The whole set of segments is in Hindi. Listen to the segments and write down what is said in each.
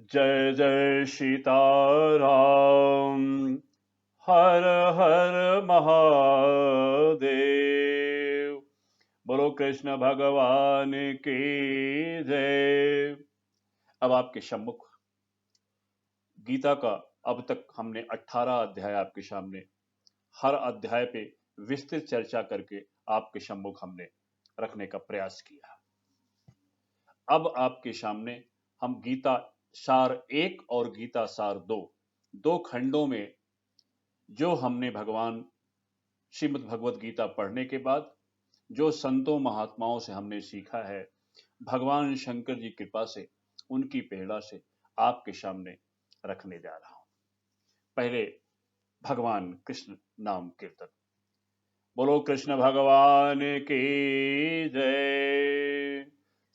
जय जय सीताराम। हर हर महादेव। बोलो कृष्ण भगवान की जय। अब आपके सम्मुख गीता का अब तक हमने 18 अध्याय आपके सामने, हर अध्याय पे विस्तृत चर्चा करके आपके सम्मुख हमने रखने का प्रयास किया। अब आपके सामने हम गीता सार 1 और गीता सार 2 दो खंडों में जो हमने भगवान श्रीमद् भगवत गीता पढ़ने के बाद जो संतों महात्माओं से हमने सीखा है, भगवान शंकर जी कृपा से, उनकी प्रेरणा से आपके सामने रखने जा रहा हूं। पहले भगवान कृष्ण नाम कीर्तन। बोलो कृष्ण भगवान की जय।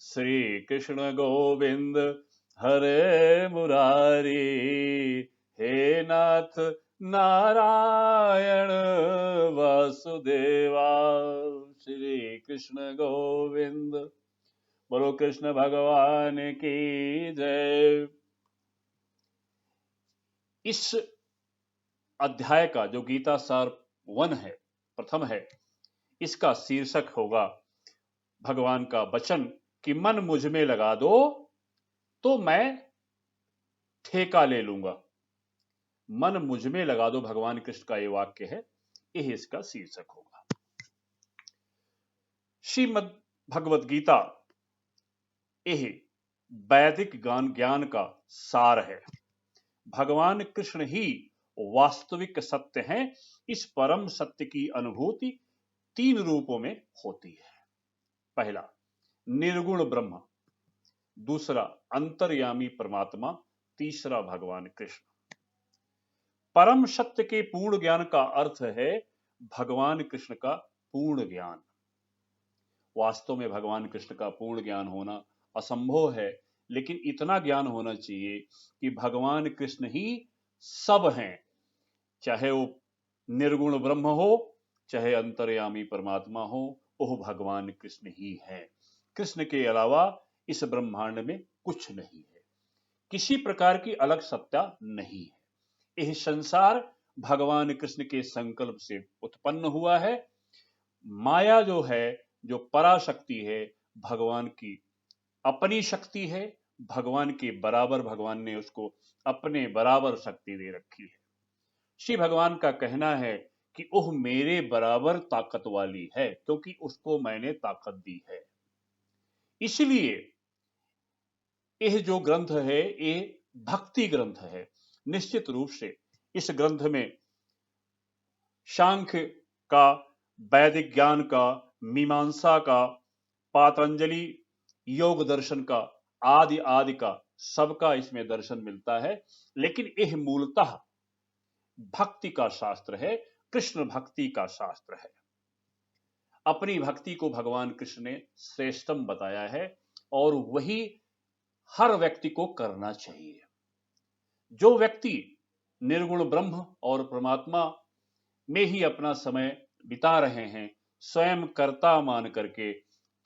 श्री कृष्ण गोविंद हरे मुरारी, हे नाथ नारायण वासुदेवा। श्री कृष्ण गोविंद। बोलो कृष्ण भगवान की जय। इस अध्याय का जो गीता सार 1 है, प्रथम है, इसका शीर्षक होगा भगवान का वचन कि मन मुझ में लगा दो तो मैं ठेका ले लूंगा। मन मुझ में लगा दो, भगवान कृष्ण का ये वाक्य है, यही इसका शीर्षक होगा। श्रीमद् भगवत गीता यह वैदिक ज्ञान का सार है। भगवान कृष्ण ही वास्तविक सत्य हैं। इस परम सत्य की अनुभूति 3 रूपों में होती है। पहला निर्गुण ब्रह्म, दूसरा अंतर्यामी परमात्मा, तीसरा भगवान कृष्ण। परम सत्य के पूर्ण ज्ञान का अर्थ है भगवान कृष्ण का पूर्ण ज्ञान। वास्तव में भगवान कृष्ण का पूर्ण ज्ञान होना असंभव है, लेकिन इतना ज्ञान होना चाहिए कि भगवान कृष्ण ही सब हैं। चाहे वो निर्गुण ब्रह्म हो, चाहे अंतर्यामी परमात्मा हो, वो भगवान कृष्ण ही है। कृष्ण के अलावा इस ब्रह्मांड में कुछ नहीं है, किसी प्रकार की अलग सत्ता नहीं है। यह संसार भगवान कृष्ण के संकल्प से उत्पन्न हुआ है। माया जो है, जो पराशक्ति है, भगवान की अपनी शक्ति है। भगवान के बराबर भगवान ने उसको अपने बराबर शक्ति दे रखी है। श्री भगवान का कहना है कि वह मेरे बराबर ताकत वाली है, क्योंकि उसको मैंने ताकत दी है। इसलिए यह जो ग्रंथ है, ये भक्ति ग्रंथ है। निश्चित रूप से इस ग्रंथ में सांख्य का, वैदिक ज्ञान का, मीमांसा का, पातंजलि योग दर्शन का, आदि आदि का सबका इसमें दर्शन मिलता है। लेकिन यह मूलतः भक्ति का शास्त्र है, कृष्ण भक्ति का शास्त्र है। अपनी भक्ति को भगवान कृष्ण ने श्रेष्ठम बताया है और वही हर व्यक्ति को करना चाहिए। जो व्यक्ति निर्गुण ब्रह्म और परमात्मा में ही अपना समय बिता रहे हैं, स्वयं कर्ता मान करके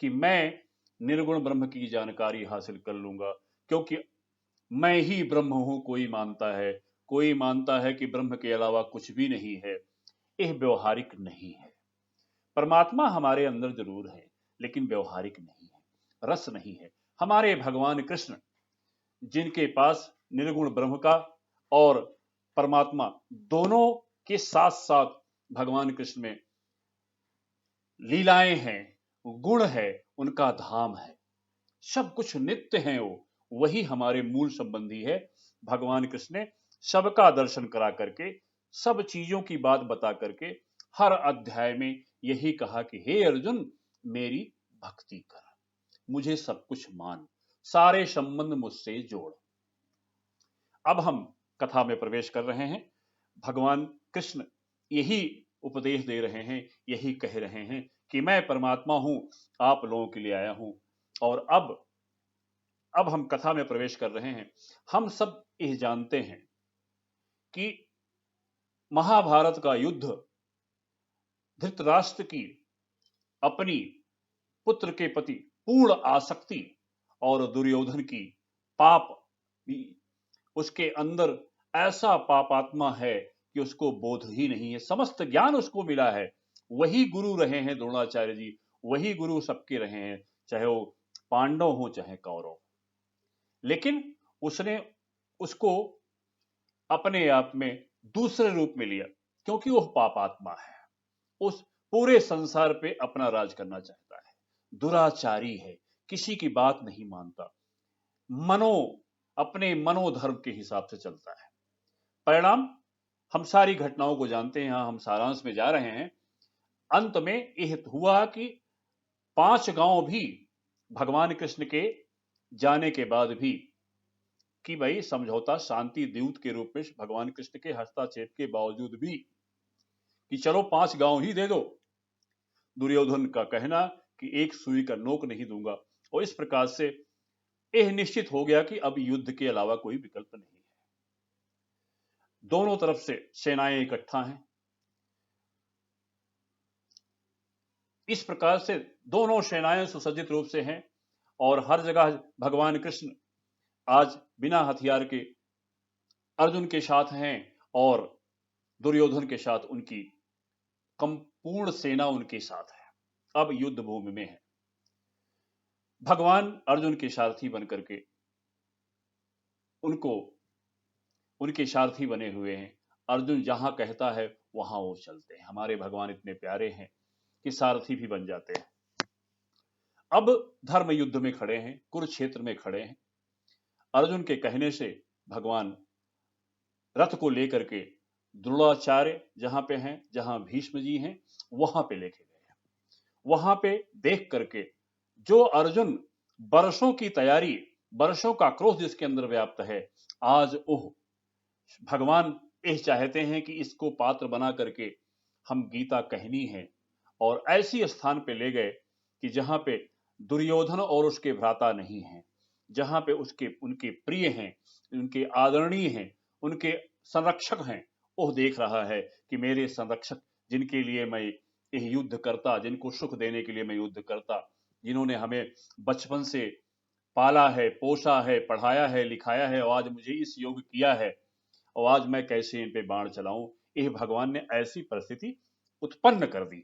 कि मैं निर्गुण ब्रह्म की जानकारी हासिल कर लूंगा, क्योंकि मैं ही ब्रह्म हूं, कोई मानता है कि ब्रह्म के अलावा कुछ भी नहीं है, यह व्यवहारिक नहीं है। परमात्मा हमारे अंदर जरूर है, लेकिन व्यवहारिक नहीं है, रस नहीं है। हमारे भगवान कृष्ण, जिनके पास निर्गुण ब्रह्म का और परमात्मा दोनों के साथ साथ भगवान कृष्ण में लीलाएं हैं, गुण है, उनका धाम है, सब कुछ नित्य है। वही हमारे मूल संबंधी है। भगवान कृष्ण ने सबका दर्शन करा करके, सब चीजों की बात बता करके हर अध्याय में यही कहा कि हे अर्जुन, मेरी भक्ति कर, मुझे सब कुछ मान, सारे संबंध मुझसे जोड़। अब हम कथा में प्रवेश कर रहे हैं। भगवान कृष्ण यही उपदेश दे रहे हैं, यही कह रहे हैं कि मैं परमात्मा हूं, आप लोगों के लिए आया हूं। और अब हम कथा में प्रवेश कर रहे हैं। हम सब यह जानते हैं कि महाभारत का युद्ध धृतराष्ट्र की अपनी पुत्र के प्रति पूर्ण आसक्ति और दुर्योधन की पाप उसके अंदर ऐसा पापात्मा है कि उसको बोध ही नहीं है, समस्त ज्ञान उसको मिला है। वही गुरु रहे हैं द्रोणाचार्य जी, वही गुरु सबके रहे हैं, चाहे वो पांडव हो चाहे कौरव। लेकिन उसने उसको अपने आप में दूसरे रूप में लिया, क्योंकि वह पापात्मा है, उस पूरे संसार पे अपना राज करना चाहता है, दुराचारी है, किसी की बात नहीं मानता, मनो अपने मनोधर्म के हिसाब से चलता है। परिणाम हम सारी घटनाओं को जानते हैं, यहां हम सारांश में जा रहे हैं। अंत में यह हुआ कि 5 गांव भी भगवान कृष्ण के जाने के बाद भी, कि भाई समझौता शांति दूत के रूप में भगवान कृष्ण के हस्तक्षेप के बावजूद भी, कि चलो 5 गांव ही दे दो, दुर्योधन का कहना कि एक सुई का नोक नहीं दूंगा। और इस प्रकार से यह निश्चित हो गया कि अब युद्ध के अलावा कोई विकल्प नहीं है। दोनों तरफ से सेनाएं इकट्ठा हैं। इस प्रकार से दोनों सेनाएं सुसज्जित रूप से हैं और हर जगह भगवान कृष्ण आज बिना हथियार के अर्जुन के साथ हैं और दुर्योधन के साथ उनकी संपूर्ण सेना उनके साथ है। अब युद्ध भूमि में है। भगवान अर्जुन के सारथी बनकर के उनको उनके सारथी बने हुए हैं। अर्जुन जहां कहता है वहां वो चलते हैं। हमारे भगवान इतने प्यारे हैं कि सारथी भी बन जाते हैं। अब धर्म युद्ध में खड़े हैं, कुरुक्षेत्र में खड़े हैं। अर्जुन के कहने से भगवान रथ को लेकर के द्रोणाचार्य जहां पे हैं, जहां भीष्म जी हैं, वहां पे लेके गए हैं। वहां पे देख करके जो अर्जुन वर्षों की तैयारी, वर्षों का क्रोध जिसके अंदर व्याप्त है, आज ओह भगवान यह चाहते हैं कि इसको पात्र बना करके हम गीता कहनी है। और ऐसी स्थान पे ले गए कि जहां पे दुर्योधन और उसके भ्राता नहीं हैं, जहां पे उसके उनके प्रिय हैं, उनके आदरणीय हैं, उनके संरक्षक हैं। वह देख रहा है कि मेरे संरक्षक जिनके लिए मैं यह युद्ध करता, जिनको सुख देने के लिए मैं युद्ध करता, जिन्होंने हमें बचपन से पाला है, पोसा है, पढ़ाया है, लिखाया है और आज मुझे इस योग्य किया है, और आज मैं कैसे इन पे बाण चलाऊं। यह भगवान ने ऐसी परिस्थिति उत्पन्न कर दी।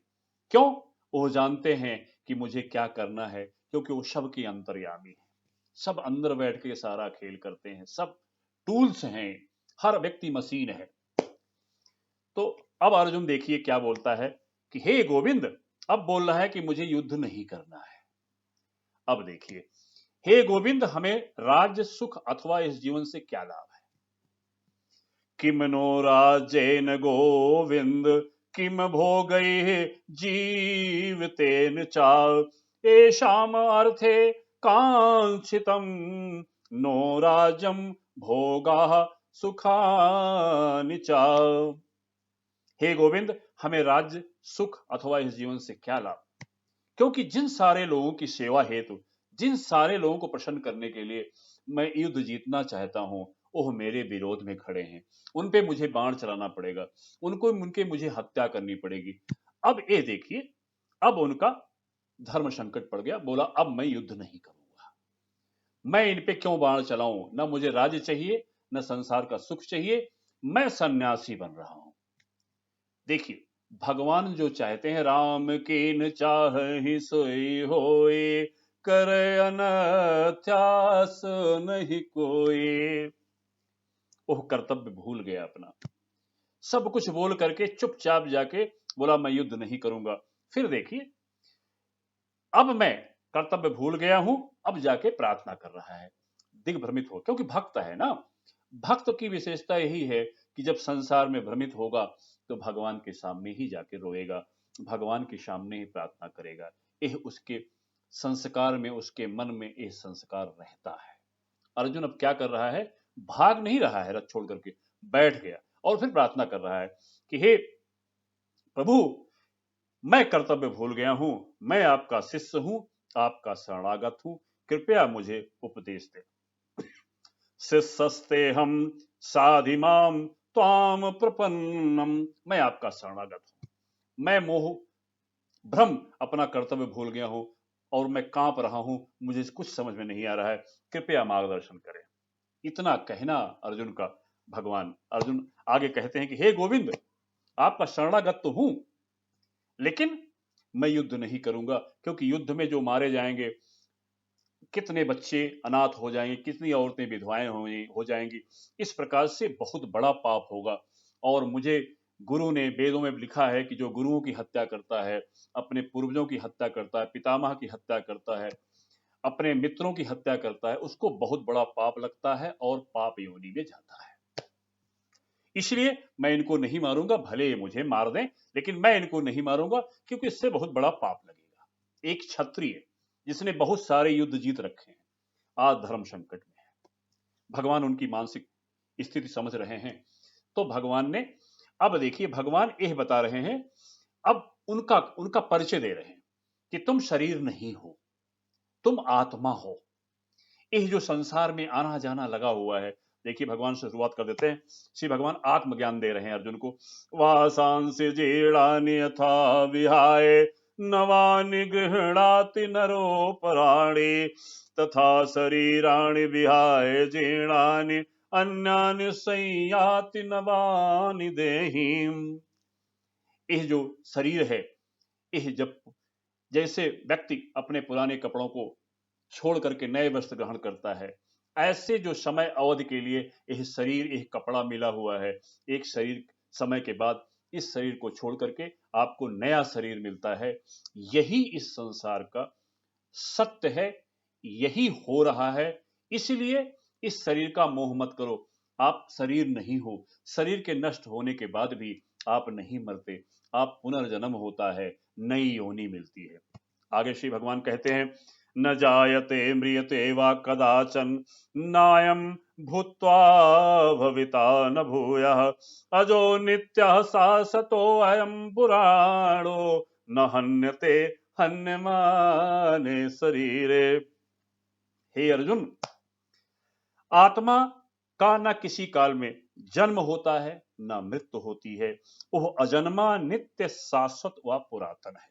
क्यों? वो जानते हैं कि मुझे क्या करना है, क्योंकि वो सब की अंतर्यामी है, सब अंदर बैठ के सारा खेल करते हैं, सब टूल्स हैं, हर व्यक्ति मशीन है। तो अब अर्जुन देखिए क्या बोलता है कि हे गोविंद, अब बोल रहा है कि मुझे युद्ध नहीं करना है। अब देखिए, हे गोविंद, हमें राज्य सुख अथवा इस जीवन से क्या लाभ है? किम नो राज्येन गोविंद, किम भोगैः जीवितेन च, येषाम् अर्थे कांक्षितम् नो राज्यं भोगाः सुखानि च। हे गोविंद, हमें राज्य सुख अथवा इस जीवन से क्या लाभ? क्योंकि जिन सारे लोगों की सेवा हेतु, जिन सारे लोगों को प्रसन्न करने के लिए मैं युद्ध जीतना चाहता हूं, वो मेरे विरोध में खड़े हैं। उन पे मुझे बाण चलाना पड़ेगा, उनके मुझे हत्या करनी पड़ेगी। अब ये देखिए, अब उनका धर्म संकट पड़ गया। बोला अब मैं युद्ध नहीं करूंगा, मैं इन पे क्यों बाण चलाऊं? ना मुझे राज्य चाहिए, न संसार का सुख चाहिए, मैं सन्यासी बन रहा हूं। देखिए, भगवान जो चाहते हैं, राम कीन चाहि सोई होए, करे अनथ्यास नहीं कोई। ओह कर्तव्य भूल गया अपना, सब कुछ बोल करके चुपचाप जाके बोला मैं युद्ध नहीं करूंगा। फिर देखिए, अब मैं कर्तव्य भूल गया हूं, अब जाके प्रार्थना कर रहा है, दिग्भ्रमित हो, क्योंकि भक्त है ना। भक्त की विशेषता यही है कि जब संसार में भ्रमित होगा तो भगवान के सामने ही जाके रोएगा, भगवान के सामने ही प्रार्थना करेगा। यह उसके संस्कार में, उसके मन में यह संस्कार रहता है। अर्जुन अब क्या कर रहा है? भाग नहीं रहा है, रथ छोड़ करके बैठ गया और फिर प्रार्थना कर रहा है कि हे प्रभु, मैं कर्तव्य भूल गया हूं, मैं आपका शिष्य हूं, आपका शरणागत हूं, कृपया मुझे उपदेश दे। शिष्यस्ते हम साधिमाम त्वाम प्रपन्नम, मैं आपका शरणागत हूं, मैं मोह भ्रम अपना कर्तव्य भूल गया हूं और मैं कांप रहा हूं, मुझे कुछ समझ में नहीं आ रहा है, कृपया मार्गदर्शन करें। इतना कहना अर्जुन का, भगवान अर्जुन आगे कहते हैं कि हे गोविंद, आपका शरणागत तो हूं, लेकिन मैं युद्ध नहीं करूंगा, क्योंकि युद्ध में जो मारे जाएंगे, कितने बच्चे अनाथ हो जाएंगे, कितनी औरतें विधवाएं हो जाएंगी, इस प्रकार से बहुत बड़ा पाप होगा। और मुझे गुरु ने वेदों में लिखा है कि जो गुरुओं की हत्या करता है, अपने पूर्वजों की हत्या करता है, पितामह की हत्या करता है, अपने मित्रों की हत्या करता है, उसको बहुत बड़ा पाप लगता है और पाप योनि में जाता है। इसलिए मैं इनको नहीं मारूंगा, भले ये मुझे मार दें, लेकिन मैं इनको नहीं मारूंगा, क्योंकि इससे बहुत बड़ा पाप लगेगा। एक क्षत्रिय जिसने बहुत सारे युद्ध जीत रखे हैं, आज धर्म संकट में है। भगवान उनकी मानसिक स्थिति समझ रहे हैं। तो भगवान ने, अब देखिए, भगवान यह बता रहे हैं, अब उनका उनका परिचय दे रहे हैं कि तुम शरीर नहीं हो, तुम आत्मा हो। यह जो संसार में आना जाना लगा हुआ है, देखिए भगवान से शुरुआत कर देते हैं। श्री भगवान आत्मज्ञान दे रहे हैं अर्जुन को। वासांसि जीर्णानि यथा विहाय नवानि गृह्णाति नरोपराणि तथा शरीराणि विहाय जीर्णानि अन्यानि संयाति नवानि देहि। यह जो शरीर है, यह जब जैसे व्यक्ति अपने पुराने कपड़ों को छोड़ करके नए वस्त्र ग्रहण करता है, ऐसे जो समय अवधि के लिए यह शरीर, यह कपड़ा मिला हुआ है, एक शरीर समय के बाद इस शरीर को छोड़ करके आपको नया शरीर मिलता है। यही इस संसार का सत्य है, यही हो रहा है। इसलिए इस शरीर का मोह मत करो। आप शरीर नहीं हो, शरीर के नष्ट होने के बाद भी आप नहीं मरते, आप पुनर्जन्म होता है, नई योनि मिलती है। आगे श्री भगवान कहते हैं, न जायते म्रियते वा कदाचन नायं भूत्वा भविता न भूयः अजो नित्यः शाश्वतो अयं पुराणो न हन्यते हन्यमाने शरीरे। हे अर्जुन, आत्मा का न किसी काल में जन्म होता है, न मृत्यु होती है। वह अजन्मा, नित्य, शाश्वत व पुरातन है।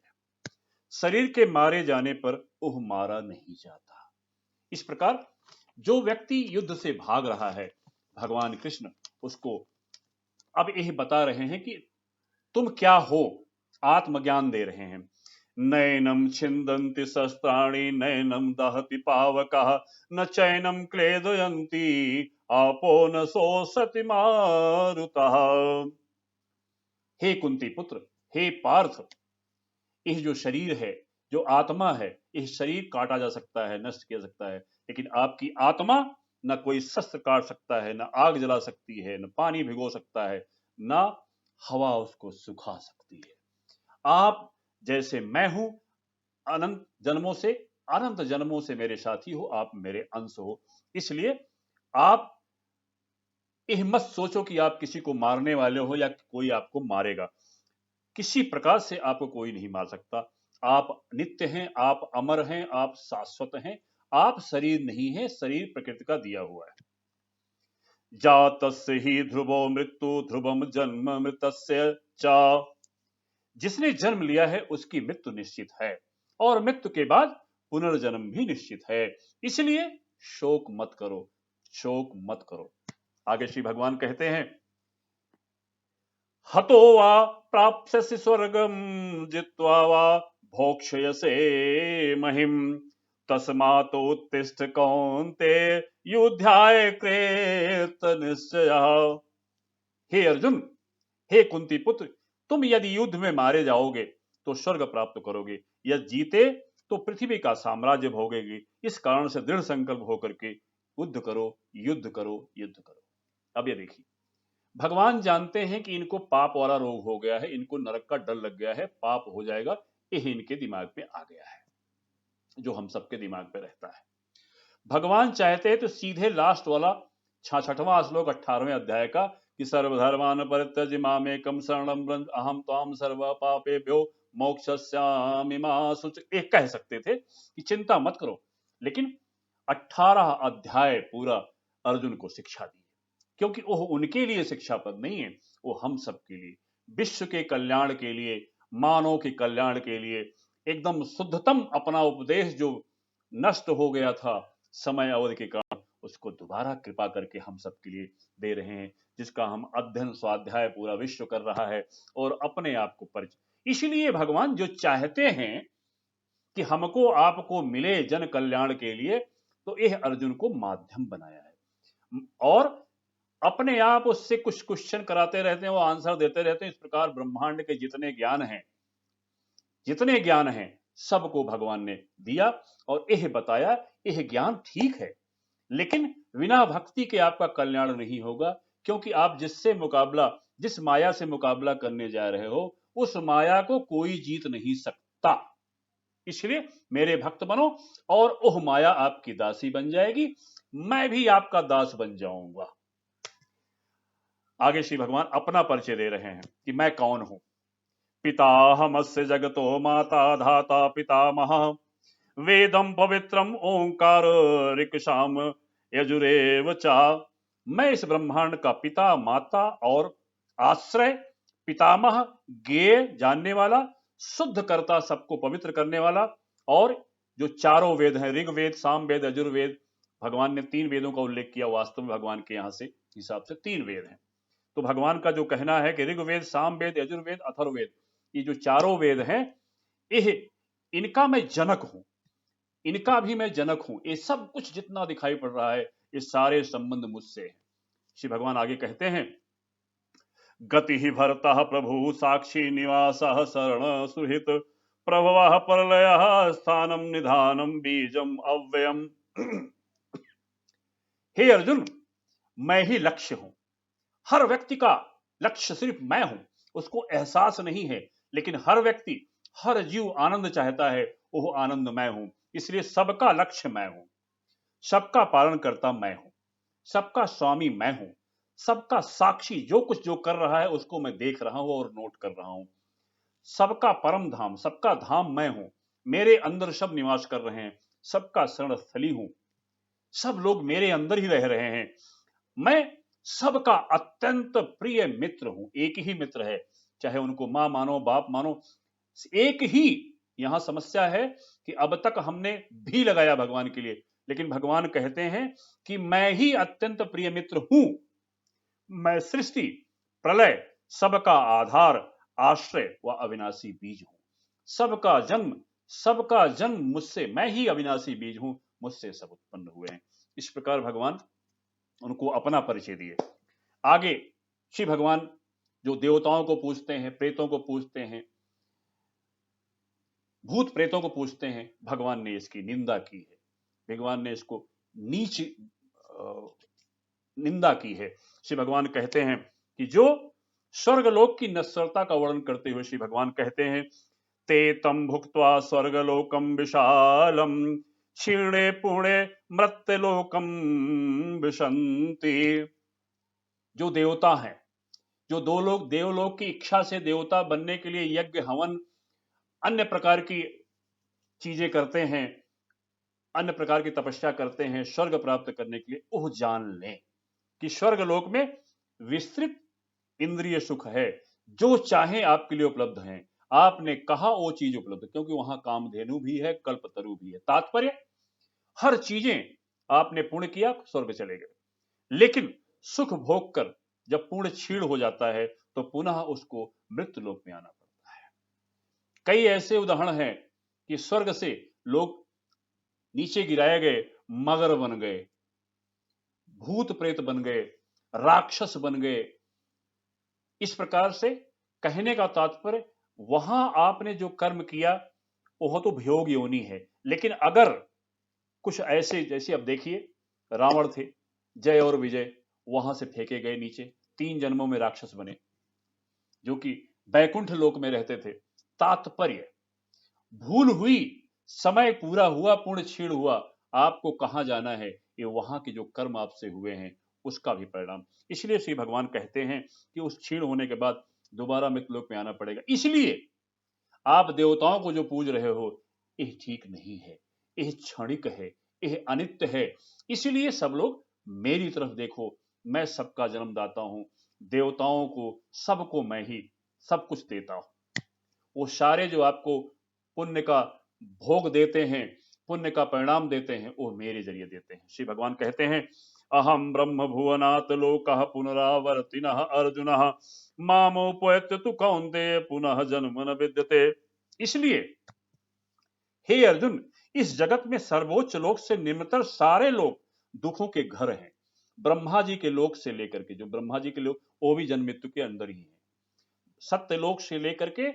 शरीर के मारे जाने पर वह मारा नहीं जाता। इस प्रकार जो व्यक्ति युद्ध से भाग रहा है, भगवान कृष्ण उसको अब यह बता रहे हैं कि तुम क्या हो, आत्मज्ञान दे रहे हैं। नैनम छिन्दन्ति शस्त्राणि नैनम दहति पावकः न चैनम क्लेदयन्ति आपो न शोषति मारुतः। हे कुंती पुत्र, हे पार्थ, यह जो शरीर है, जो आत्मा है, यह शरीर काटा जा सकता है, नष्ट किया सकता है, लेकिन आपकी आत्मा न कोई शस्त्र काट सकता है, न आग जला सकती है, न पानी भिगो सकता है, न हवा उसको सुखा सकती है। आप जैसे मैं हूं, अनंत जन्मों से मेरे साथी हो, आप मेरे अंश हो। इसलिए आप यह मत सोचो कि आप किसी को मारने वाले हो या कोई आपको मारेगा। किसी प्रकार से आपको कोई नहीं मार सकता। आप नित्य हैं, आप अमर हैं, आप शाश्वत हैं। आप शरीर नहीं है, शरीर प्रकृति का दिया हुआ है। जातस्य ही ध्रुवो मृत्यु ध्रुवम जन्म मृतस्य च। जिसने जन्म लिया है उसकी मृत्यु निश्चित है, और मृत्यु के बाद पुनर्जन्म भी निश्चित है। इसलिए शोक मत करो, शोक मत करो। आगे श्री भगवान कहते हैं, हतो वा प्राप्स्यसि स्वर्गम जित्वा वा भोक्ष्यसे महिम तस्मातोत्तिष्ठ कौन्तेय युद्धाय कृत निश्चयः। हे अर्जुन, हे कुंती पुत्र, तुम यदि युद्ध में मारे जाओगे तो स्वर्ग प्राप्त करोगे, यदि जीते तो पृथ्वी का साम्राज्य भोगेगी। इस कारण से दृढ़ संकल्प होकर के युद्ध करो, युद्ध करो, युद्ध करो। अब ये देखिए, भगवान जानते हैं कि इनको पाप वाला रोग हो गया है, इनको नरक का डर लग गया है, पाप हो जाएगा, यह इनके दिमाग में आ गया है, जो हम सबके दिमाग में रहता है। भगवान चाहते हैं तो सीधे लास्ट वाला 66वां श्लोक 18वें अध्याय का, कि सर्वधर्मान् परित्यज्य मामेकं शरणं व्रज अहं त्वां सर्व पापेभ्यो मोक्षयिष्यामि मा शुच, एक कह सकते थे कि चिंता मत करो, लेकिन 18 अध्याय पूरा अर्जुन को शिक्षा दी, क्योंकि वो उनके लिए शिक्षा पद नहीं है, वो हम सब के लिए, विश्व के कल्याण के लिए, मानव के कल्याण के लिए, एकदम शुद्धतम अपना उपदेश जो नष्ट हो गया था समय अवधि के कारण, उसको दोबारा कृपा करके हम सबके लिए दे रहे हैं, जिसका हम अध्ययन स्वाध्याय पूरा विश्व कर रहा है और अपने आप को परिचय। इसलिए भगवान जो चाहते हैं कि हमको आपको मिले जन कल्याण के लिए, तो यह अर्जुन को माध्यम बनाया है और अपने आप उससे कुछ क्वेश्चन कराते रहते हैं, वो आंसर देते रहते हैं। इस प्रकार ब्रह्मांड के जितने ज्ञान हैं सबको भगवान ने दिया और यह बताया यह ज्ञान ठीक है, लेकिन बिना भक्ति के आपका कल्याण नहीं होगा, क्योंकि आप जिस माया से मुकाबला करने जा रहे हो, उस माया को कोई जीत नहीं सकता। इसलिए मेरे भक्त बनो और ओह माया आपकी दासी बन जाएगी, मैं भी आपका दास बन जाऊंगा। आगे श्री भगवान अपना परिचय दे रहे हैं कि मैं कौन हूं। पिताहमस्य जगतो माता धाता पितामह, वेदम पवित्रम ओंकार ऋक्साम यजुरेव चा। मैं इस ब्रह्मांड का पिता, माता और आश्रय, पितामह ज्ञेय जानने वाला, शुद्ध करता सबको पवित्र करने वाला, और जो चारों वेद हैं, ऋग्वेद, सामवेद, यजुर्वेद, भगवान ने 3 वेदों का उल्लेख किया। वास्तव में भगवान के यहां से हिसाब से 3 वेद हैं। तो भगवान का जो कहना है कि ऋग्वेद, सामवेद, यजुर्वेद, अथर्ववेद, ये जो चारों वेद हैं, इनका मैं जनक हूं, इनका भी मैं जनक हूं। ये सब कुछ जितना दिखाई पड़ रहा है, ये सारे संबंध मुझसे है। श्री भगवान आगे कहते हैं, गति ही भरतः प्रभु साक्षी निवासः शरण सुहित, प्रभवः प्रलयः स्थानम निधानम बीजम अव्ययम। हे अर्जुन, मैं ही लक्ष्य हूं। हर व्यक्ति का लक्ष्य सिर्फ मैं हूं, उसको एहसास नहीं है, लेकिन हर व्यक्ति, हर जीव आनंद चाहता है, वो आनंद मैं हूं। इसलिए सबका लक्ष्य मैं हूं, सबका पालन करता मैं हूं, सबका स्वामी मैं हूं, सबका साक्षी, जो कुछ जो कर रहा है उसको मैं देख रहा हूं और नोट कर रहा हूं। सबका परम धाम, सबका धाम मैं हूं, मेरे अंदर सब निवास कर रहे हैं, सबका शरण स्थली हूं, सब लोग मेरे अंदर ही रह रहे हैं। मैं सबका अत्यंत प्रिय मित्र हूं। एक ही मित्र है, चाहे उनको मां मानो, बाप मानो, एक ही। यहां समस्या है कि अब तक हमने भी लगाया भगवान के लिए, लेकिन भगवान कहते हैं कि मैं ही अत्यंत प्रिय मित्र हूं। मैं सृष्टि, प्रलय, सबका आधार, आश्रय व अविनाशी बीज हूं। सबका जन्म मुझसे, मैं ही अविनाशी बीज हूं, मुझसे सब उत्पन्न हुए हैं। इस प्रकार भगवान उनको अपना परिचय दिए। आगे श्री भगवान जो देवताओं को पूछते हैं, प्रेतों को पूछते हैं, भूत प्रेतों को पूछते हैं, भगवान ने इसकी निंदा की है। भगवान ने इसको नीच निंदा की है। श्री भगवान कहते हैं कि जो स्वर्गलोक की नश्वरता का वर्णन करते हुए श्री भगवान कहते हैं, ते तम भुक्त्वा स्वर्गलोकम विशालम क्षीणे पुणे मृत्यलोकम विशंति। जो देवता हैं, जो देवलोक की इच्छा से देवता बनने के लिए यज्ञ, हवन, अन्य प्रकार की चीजें करते हैं, अन्य प्रकार की तपस्या करते हैं स्वर्ग प्राप्त करने के लिए, वह जान लें कि स्वर्गलोक में विस्तृत इंद्रिय सुख है, जो चाहे आपके लिए उपलब्ध है। आपने कहा वो चीज उपलब्ध, क्योंकि वहां कामधेनु भी है, कल्पतरु भी है। तात्पर्य, हर चीजें आपने पुण्य किया, स्वर्ग चले गए, लेकिन सुख भोग कर जब पुण्य क्षीण हो जाता है तो पुनः उसको मृत्यु लोक में आना पड़ता है। कई ऐसे उदाहरण हैं कि स्वर्ग से लोग नीचे गिराए गए, मगर बन गए, भूत प्रेत बन गए, राक्षस बन गए। इस प्रकार से कहने का तात्पर्य, वहां आपने जो कर्म किया वह तो भोग योनि है, लेकिन अगर कुछ ऐसे, जैसे अब देखिए रावण थे, जय और विजय, वहां से फेंके गए नीचे, 3 जन्मों में राक्षस बने, जो कि बैकुंठ लोक में रहते थे। तात्पर्य, भूल हुई, समय पूरा हुआ, पुण्य क्षीण हुआ, आपको कहां जाना है, ये वहां के जो कर्म आपसे हुए हैं उसका भी परिणाम। इसलिए श्री भगवान कहते हैं कि उस क्षीण होने के बाद दोबारा मृत्युलोक में आना पड़ेगा। इसलिए आप देवताओं को जो पूज रहे हो, यह ठीक नहीं है, यह क्षणिक है, यह अनित्य है। इसलिए सब लोग मेरी तरफ देखो, मैं सबका जन्मदाता हूं, देवताओं को, सबको मैं ही सब कुछ देता हूं। वो सारे जो आपको पुण्य का भोग देते हैं, पुण्य का परिणाम देते हैं वो मेरे जरिए देते हैं। श्री भगवान कहते हैं अहम ब्रह्म भुवनात् लोकः पुनरावर्तिनः अर्जुन मामोपैत्य तु कौन्तेय पुनः जन्म न विद्यते। इसलिए हे अर्जुन, इस जगत में सर्वोच्च लोक से निम्नतर सारे लोग दुखों के घर हैं। ब्रह्मा जी के लोक से लेकर के, जो ब्रह्मा जी के लोक वो भी जन्म मृत्यु के अंदर ही है, सत्य लोक से लेकर के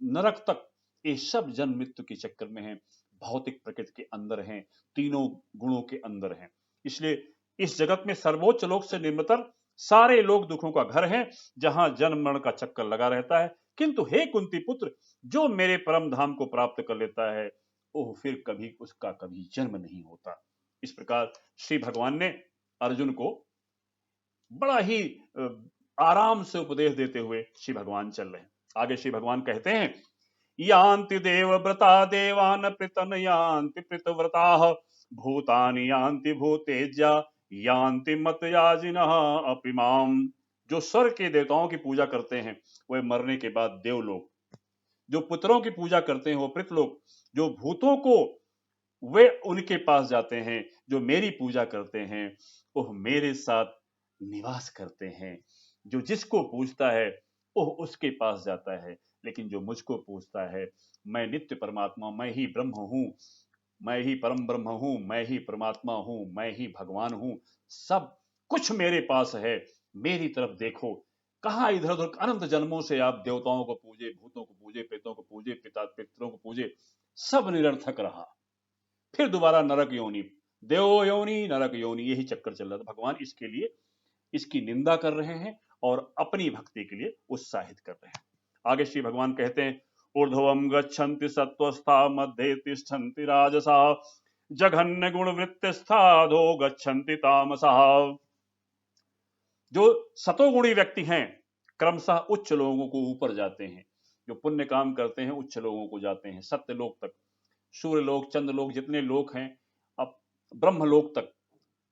नरक तक ये सब जन्म मृत्यु के चक्कर में है, भौतिक प्रकृति के अंदर हैं, तीनों गुणों के अंदर हैं। इसलिए इस जगत में सर्वोच्च लोक से निम्नतर सारे लोग दुखों का घर हैं, जहां जन्म मरण का चक्कर लगा रहता है। किंतु हे कुंती पुत्र, जो मेरे परम धाम को प्राप्त कर लेता है वो फिर कभी उसका कभी जन्म नहीं होता। इस प्रकार श्री भगवान ने अर्जुन को बड़ा ही आराम से उपदेश देते हुए श्री भगवान चल रहे हैं। आगे श्री भगवान कहते हैं यान्ति देवव्रता देवान पृतन यान्ति पृतव्रताः भूतानि यान्ति भूतेज्या यान्ति मतयाजिनः अपि माम्। जो स्वर्ग के देवताओं की पूजा करते हैं वह मरने के बाद देवलोक, जो पुत्रों की पूजा करते हैं वो पृथलोक, जो भूतों को वे उनके पास जाते हैं, जो मेरी पूजा करते हैं वो मेरे साथ निवास करते हैं। जो जिसको पूजता है वो उसके पास जाता है, लेकिन जो मुझको पूजता है, मैं नित्य परमात्मा, मैं ही ब्रह्म हूं, मैं ही परम ब्रह्म हूं, मैं ही परमात्मा हूं, मैं ही भगवान हूं, सब कुछ मेरे पास है, मेरी तरफ देखो। कहां इधर उधर अनंत जन्मों से आप देवताओं को पूजे, भूतों को पूजे, प्रेतों को पूजे, पिता पितरों को पूजे, सब निरर्थक रहा। फिर दोबारा नरक योनि, देव योनि, नरक योनि, यही चक्कर चल रहा था। भगवान इसके लिए इसकी निंदा कर रहे हैं और अपनी भक्ति के लिए उत्साहित कर रहे हैं। आगे श्री भगवान कहते हैं ऊर्ध्वम गच्छन्ति सत्वस्था मध्ये तिष्ठन्ति राजसा जघन्य गुण वृत्तिस्था अधो गच्छन्ति तामसः। जो सतोगुणी व्यक्ति हैं क्रमशः उच्च लोगों को ऊपर जाते हैं, जो पुण्य काम करते हैं उच्च लोगों को जाते हैं, सत्य लोक तक, सूर्य लोक, चंद्र लोक, जितने लोक हैं, अब ब्रह्म लोक तक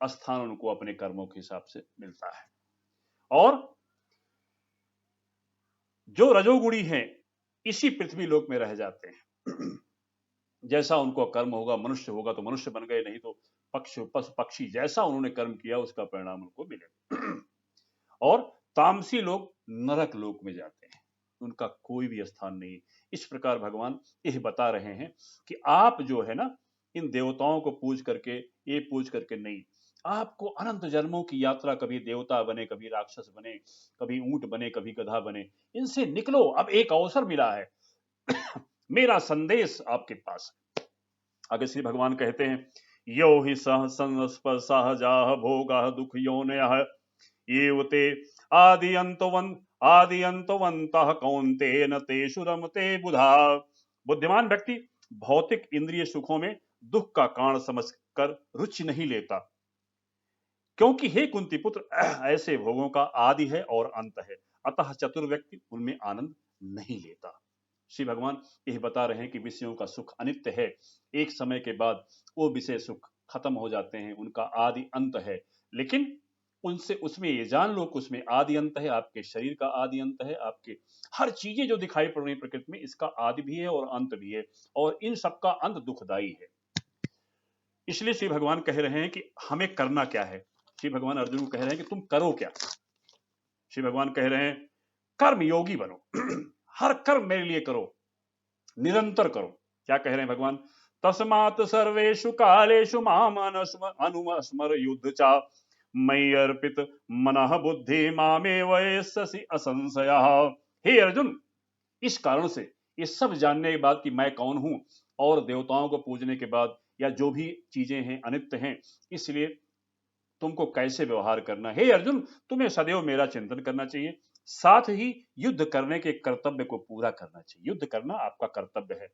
स्थान उनको अपने कर्मों के हिसाब से मिलता है। और जो रजोगुणी हैं इसी पृथ्वी लोक में रह जाते हैं। जैसा उनको कर्म होगा, मनुष्य होगा तो मनुष्य बन गए, नहीं तो पक्षी, जैसा उन्होंने कर्म किया उसका परिणाम उनको मिले। और तामसी लोग नरक लोक में जाते हैं, उनका कोई भी स्थान नहीं। इस प्रकार भगवान यह बता रहे हैं कि आप जो है ना, इन देवताओं को पूज करके, ये पूज करके नहीं, आपको अनंत जन्मों की यात्रा, कभी देवता बने, कभी राक्षस बने, कभी ऊंट बने, कभी गधा बने, इनसे निकलो। अब एक अवसर मिला है, मेरा संदेश आपके पास है। आगे श्री भगवान कहते हैं यो हि सह सहजा भोगा दुख योनयः एवते आदियंतवन्तः कौन्तेय तेषु रमते बुधा। बुद्धिमान व्यक्ति भौतिक इंद्रिय सुखों में दुख का कारण समझकर रुचि नहीं लेता, क्योंकि हे कुंती पुत्र ऐसे भोगों का आदि है और अंत है, अतः चतुर व्यक्ति उनमें आनंद नहीं लेता। श्री भगवान यह बता रहे हैं कि विषयों का सुख अनित्य है, एक समय के बाद वो विषय सुख खत्म हो जाते हैं, उनका आदि अंत है। लेकिन उनसे उसमें ये जान लो कि उसमें आदि अंत है, आपके शरीर का आदि अंत है, आपके हर चीजें जो दिखाई पड़ रही प्रकृति में, इसका आदि भी है और अंत भी है, और इन सबका अंत दुखदायी है। इसलिए श्री भगवान कह रहे हैं कि हमें करना क्या है। श्री भगवान अर्जुन को कह रहे हैं कि तुम करो क्या। श्री भगवान कह रहे हैं कर्म योगी बनो। हर कर्म मेरे लिए करो, निरंतर करो। क्या कह रहे हैं भगवान, तस्मात् सर्वेषु कालेषु माम अनुस्मर युद्ध चा मयि अर्पित मनः बुद्धि मामेव येष्यसि असंशयः। हे अर्जुन, इस कारण से, ये सब जानने के बाद कि मैं कौन हूं और देवताओं को पूजने के बाद या जो भी चीजें हैं अनित्य हैं, इसलिए तुमको कैसे व्यवहार करना है। हे अर्जुन, तुम्हें सदैव मेरा चिंतन करना चाहिए, साथ ही युद्ध करने के कर्तव्य को पूरा करना चाहिए। युद्ध करना आपका कर्तव्य है।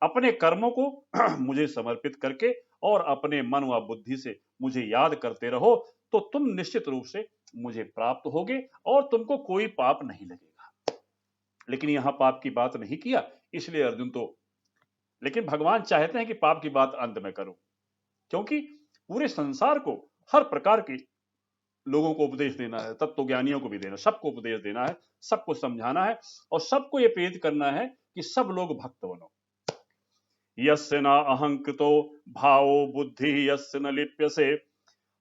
अपने कर्मों को मुझे समर्पित करके और अपने मन व बुद्धि से मुझे याद करते रहो, तो तुम निश्चित रूप से मुझे प्राप्त होगे और तुमको कोई पाप नहीं लगेगा। लेकिन यहां पाप की बात नहीं किया, इसलिए अर्जुन तो, लेकिन भगवान चाहते हैं कि पाप की बात अंत में करो, क्योंकि पूरे संसार को हर प्रकार के लोगों को उपदेश देना है, तत्वज्ञानियों को भी देना, सबको उपदेश देना है, सबको समझाना है और सबको ये प्रेरित करना है कि सब लोग भक्त बनो। यस्य न अहंकृतो भावो बुद्धि यस्य न लिप्यसे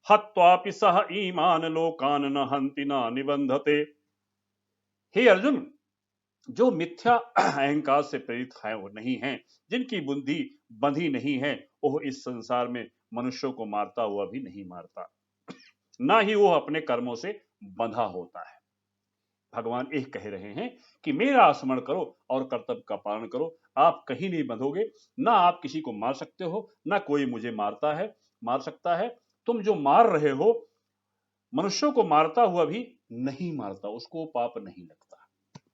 हत्वापि सह ईमान लोकान न हंति न निबंधते। हे अर्जुन, जो मिथ्या अहंकार से प्रेरित है वो नहीं है, जिनकी बुद्धि बंधी नहीं है, वो इस संसार में मनुष्यों को मारता हुआ भी नहीं मारता, ना ही वो अपने कर्मों से बंधा होता है। भगवान एक कह रहे हैं कि मेरा स्मरण करो और कर्तव्य का पालन करो, आप कहीं नहीं बंधोगे, ना आप किसी को मार सकते हो, ना कोई मुझे मार सकता है। तुम जो मार रहे हो, मनुष्यों को मारता हुआ भी नहीं मारता, उसको पाप नहीं लगता।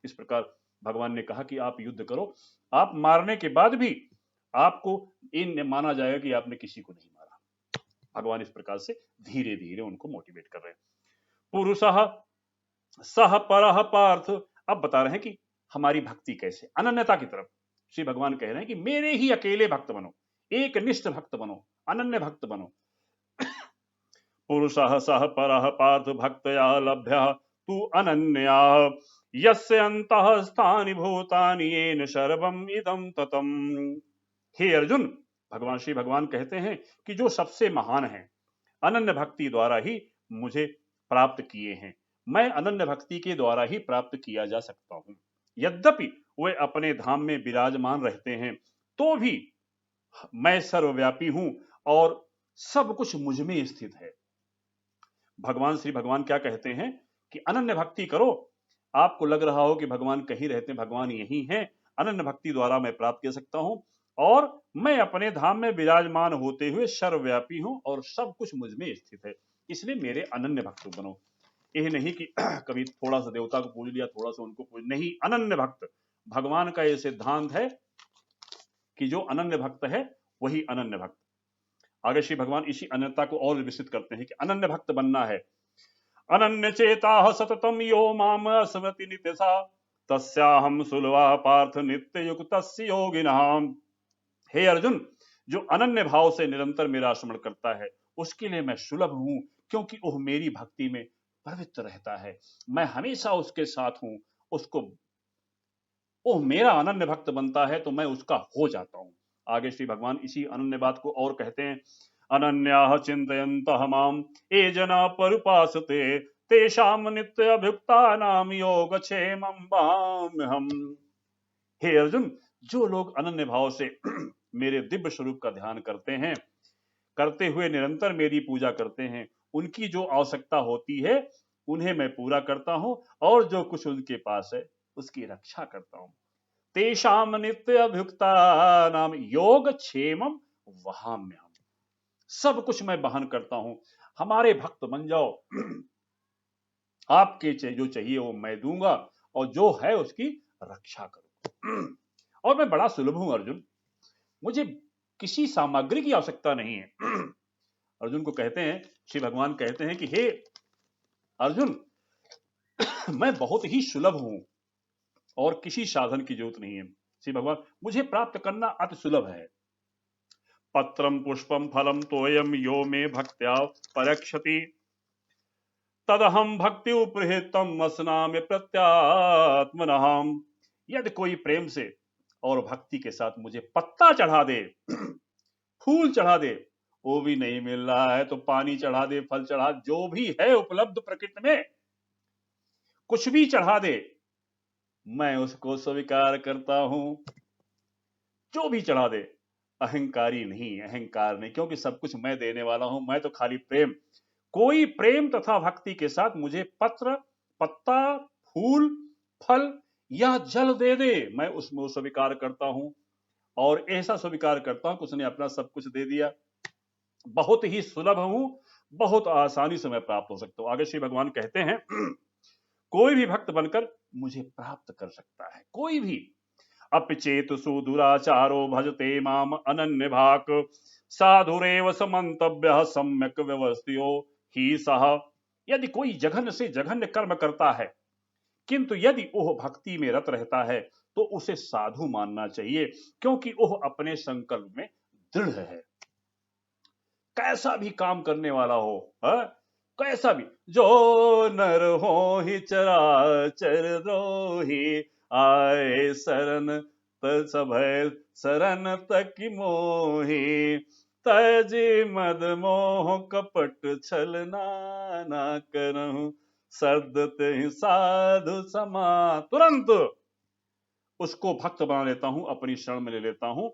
इस प्रकार भगवान ने कहा कि आप युद्ध करो, आप मारने के बाद भी आपको इन माना जाएगा कि आपने किसी को नहीं मारा। भगवान इस प्रकार से धीरे धीरे उनको मोटिवेट कर रहे हैं। पुरुषः सह परः पार्थ, अब बता रहे हैं कि हमारी भक्ति कैसे, अनन्यता की तरफ श्री भगवान कह रहे हैं कि मेरे ही अकेले भक्त बनो, एक निष्ठ भक्त बनो, अनन्य भक्त बनो। पुरुषः सह परः पार्थ भक्तया लभ्यः तु अनन्या यस्य अंतः स्थानि भूतानि येन सर्वम् इदं ततम्। हे अर्जुन, भगवान श्री भगवान कहते हैं कि जो सबसे महान है, अनन्य भक्ति द्वारा ही मुझे प्राप्त किए हैं। मैं अनन्य भक्ति के द्वारा ही प्राप्त किया जा सकता हूं। यद्यपि वे अपने धाम में विराजमान रहते हैं, तो भी मैं सर्वव्यापी हूं और सब कुछ मुझ में स्थित है। भगवान श्री भगवान क्या कहते हैं कि अनन्य भक्ति करो। आपको लग रहा हो कि भगवान कहीं रहते हैं, भगवान यही हैं। अनन्य भक्ति द्वारा मैं प्राप्त कर सकता हूं और मैं अपने धाम में विराजमान होते हुए सर्वव्यापी हूं और सब कुछ मुझ में स्थित है, इसलिए मेरे अनन्य भक्त बनो। यह नहीं कि कभी थोड़ा सा देवता को पूज लिया, थोड़ा सा उनको पूज, नहीं, अनन्य भक्त। भगवान का यह सिद्धांत है कि जो अनन्य भक्त है वही अनन्य भक्त। आगे श्री भगवान इसी अनन्यता को और विस्तृत करते हैं कि अनन्य भक्त बनना है। अनन्य चेता सततम यो माम स्मृति नित्यसा तस्याहम सुलभा पार्थ नित्य युक्तस्य योगिनाम। हे अर्जुन, जो अनन्य भाव से निरंतर मेरा स्मरण करता है उसके लिए मैं सुलभ हूं, क्योंकि वह मेरी भक्ति में प्रवृत्त रहता है, मैं हमेशा उसके साथ हूं। उसको वो मेरा अनन्य भक्त बनता है तो मैं उसका हो जाता हूं। आगे श्री भगवान इसी अनन्य बात को और कहते हैं, अनन्याः चिन्तयन्तः माम ये जना परुपासते तेषाम नित्य अभुक्तानाम योगक्षेमं वहाम्यहम्। हे अर्जुन, जो लोग अनन्य भाव से मेरे दिव्य स्वरूप का ध्यान करते हैं, करते हुए निरंतर मेरी पूजा करते हैं, उनकी जो आवश्यकता होती है उन्हें मैं पूरा करता हूं और जो कुछ उनके पास है उसकी रक्षा करता हूं। तेषाम नित्य अभुक्ता नाम योग क्षेमम वहाम्यहम्। सब कुछ मैं वहन करता हूं। हमारे भक्त बन जाओ, आपके जो चाहिए वो मैं दूंगा और जो है उसकी रक्षा करूंगा। और मैं बड़ा सुलभ हूं अर्जुन, मुझे किसी सामग्री की आवश्यकता नहीं है। अर्जुन को कहते हैं, श्री भगवान कहते हैं कि हे अर्जुन, मैं बहुत ही सुलभ हूं और किसी साधन की जरूरत नहीं है। श्री भगवान, मुझे प्राप्त करना अति सुलभ है। पत्रम पुष्पम फलम तोयम यो मे भक्त्या परक्षति तदहम भक्ति उपहृतम असनामि प्रत्यात्मनः। यदि कोई प्रेम से और भक्ति के साथ मुझे पत्ता चढ़ा दे, फूल चढ़ा दे, वो भी नहीं मिल रहा है तो पानी चढ़ा दे, फल चढ़ा, जो भी है उपलब्ध प्रकृति में, कुछ भी चढ़ा दे, मैं उसको स्वीकार करता हूं। जो भी चढ़ा दे, अहंकारी नहीं, अहंकार नहीं, क्योंकि सब कुछ मैं देने वाला हूं। मैं तो खाली प्रेम, कोई प्रेम तथा भक्ति के साथ मुझे पत्र, पत्ता, फूल, फल या जल दे दे, मैं उसमें स्वीकार करता हूं और ऐसा स्वीकार करता हूं कि उसने अपना सब कुछ दे दिया। बहुत ही सुलभ हूं, बहुत आसानी से मैं प्राप्त हो सकता हूं। आगे श्री भगवान कहते हैं, कोई भी भक्त बनकर मुझे प्राप्त कर सकता है, कोई भी। अपिचेत सुदुराचारो भजते माम अनन्य भाक साधुरेव समन्तव्य सम्यक व्यवस्थितो ही सह। यदि कोई जघन्य से जघन्य कर्म करता है किंतु यदि वह भक्ति में रत रहता है तो उसे साधु मानना चाहिए, क्योंकि वह अपने संकल्प में दृढ़ है। कैसा भी काम करने वाला हो, कैसा भी, जो नर हो ही चराचर द्रोही आए शरण तभय शरण तक मोहि, तजी मद मोह कपट छल नाना करहु, सदत साधु समा। तुरंत उसको भक्त बना लेता हूं, अपनी शरण में ले लेता हूं।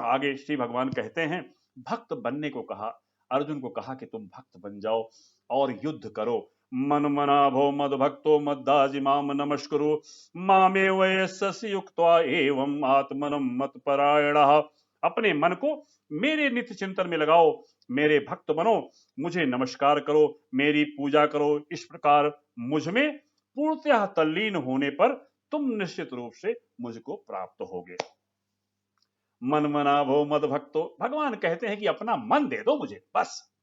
आगे श्री भगवान कहते हैं, भक्त बनने को कहा, अर्जुन को कहा कि तुम भक्त बन जाओ और युद्ध करो। मन मना भो मद भक्तो मद्दाजि माम नमस्कुरु, मामे वयस्सि युक्त्वा एवं आत्मनं मत परायणः। अपने मन को मेरे नित्य चिंतन में लगाओ, मेरे भक्त बनो, मुझे नमस्कार करो, मेरी पूजा करो। इस प्रकार मुझ में पूर्णतः तल्लीन होने पर तुम निश्चित रूप से मुझको प्राप्त होगे। मन मना भो मद भक्तो, भगवान कहते हैं कि अपना मन दे दो मुझे बस।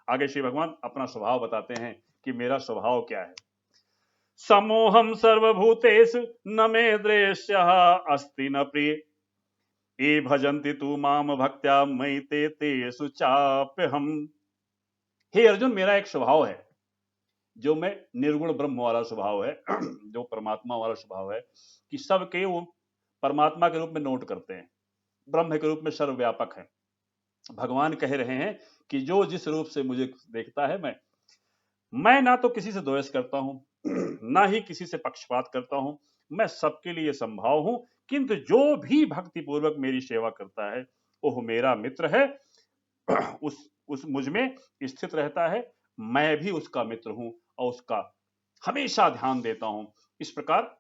आगे श्री भगवान अपना स्वभाव बताते हैं कि मेरा स्वभाव क्या है। समोहम सर्वभूतेषु न मे द्वेष्यः अस्ति न प्रिय, ये भजन्ति तू माम भक्त्या मयि ते तेषु चाप्यहम्। हे अर्जुन, मेरा एक स्वभाव है जो मैं निर्गुण ब्रह्म वाला स्वभाव है, जो परमात्मा वाला स्वभाव है कि सबके वो परमात्मा के रूप में नोट करते हैं, ब्रह्म के रूप में सर्वव्यापक है। भगवान कह रहे हैं कि जो जिस रूप से मुझे देखता है, मैं ना तो किसी से द्वेष करता हूं, ना ही किसी से पक्षपात करता हूं, मैं सबके लिए संभाव हूं। किंतु जो भी भक्ति पूर्वक मेरी सेवा करता है वो मेरा मित्र है, उस मुझ में स्थित रहता है, मैं भी उसका मित्र हूं और उसका हमेशा ध्यान देता हूं। इस प्रकार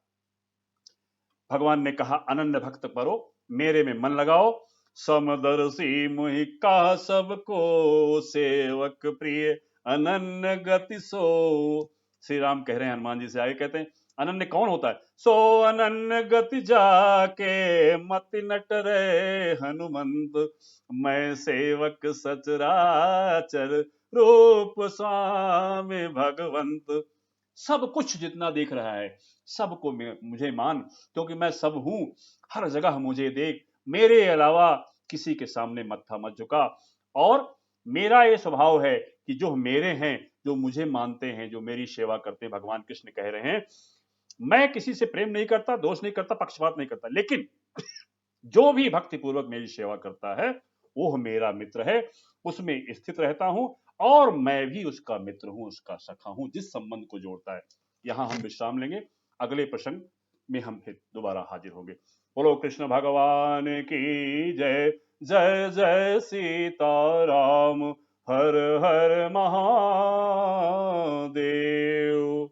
भगवान ने कहा, अनन्य भक्त परो, मेरे में मन लगाओ। समदर्शी मुहि का सबको, सेवक प्रिय अनन्य गति सो। श्री राम कह रहे हैं हनुमान जी से, आगे कहते हैं, अनन्य कौन होता है? सो अनन्य गति जाके, मति नट रे हनुमंत, मैं सेवक सचराचर, रूप स्वामी भगवंत। सब कुछ जितना देख रहा है सबको मुझे मान, क्योंकि मैं सब हूं, हर जगह मुझे देख, मेरे अलावा किसी के सामने मत्था मत झुका। और मेरा ये स्वभाव है कि जो मेरे हैं, जो मुझे मानते हैं, जो मेरी सेवा करते हैं, भगवान कृष्ण कह रहे हैं, मैं किसी से प्रेम नहीं करता, दोष नहीं करता, पक्षपात नहीं करता, लेकिन जो भी भक्ति पूर्वक मेरी सेवा करता है वो मेरा मित्र है, उसमें स्थित रहता हूं और मैं भी उसका मित्र हूं, उसका सखा हूं, जिस संबंध को जोड़ता है। यहां हम विश्राम लेंगे, अगले प्रसंग में हम फिर दोबारा हाजिर होंगे। बोलो कृष्ण भगवान की जय। जय जय सीताराम, हर हर महादेव।